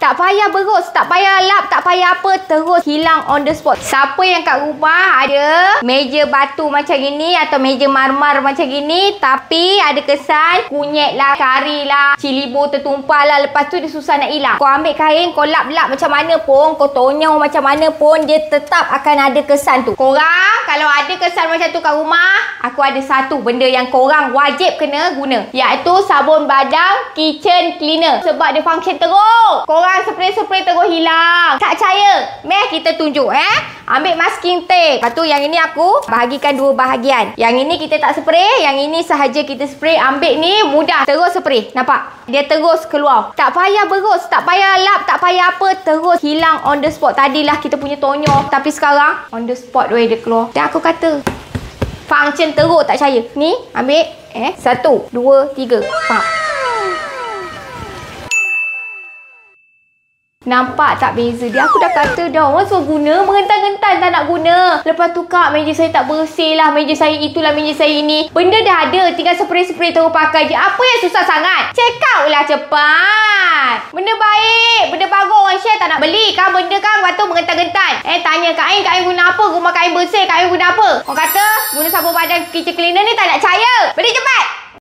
Tak payah berus, tak payah lap, tak payah apa, terus hilang on the spot. Siapa yang kat rumah ada meja batu macam gini atau meja marmar macam gini, tapi ada kesan kunyit lah, kari lah, cili bau tertumpah lah, lepas tu dia susah nak hilang. Kau ambil kain, kau lap-lap macam mana pun, kau tonyau macam mana pun, dia tetap akan ada kesan tu. Korang kalau ada kesan macam tu kat rumah, aku ada satu benda yang korang wajib kena guna, iaitu sabun badang kitchen cleaner. Sebab dia function teruk. Korang spray-spray terus hilang. Tak percaya? Meh kita tunjuk Ambil masking tape. Lepas tu yang ini aku bahagikan dua bahagian. Yang ini kita tak spray, yang ini sahaja kita spray. Ambil ni mudah, terus spray. Nampak? Dia terus keluar. Tak payah berus, tak payah lap, tak payah apa, terus hilang on the spot. Tadilah kita punya tonyo, tapi sekarang on the spot weh dia keluar. Dan aku kata function teruk, tak percaya. Ni ambil 1, 2, 3. Pak. Nampak tak beza dia? Aku dah kata dah, orang suruh guna, mengentan-gentan tak nak guna. Lepas tu kak, meja saya tak bersih lah, meja saya itulah, meja saya ini. Benda dah ada, tinggal spray-spray terus pakai je. Apa yang susah sangat? Check out lah cepat. Benda baik, benda bagus, orang share tak nak beli. Kan benda kan lepas tu mengentan-gentan. Tanya Kak Ain guna apa? Rumah Kak Ain bersih, Kak Ain guna apa? Orang kata guna sabun badan kitchen cleaner ni tak nak percaya. Beli cepat.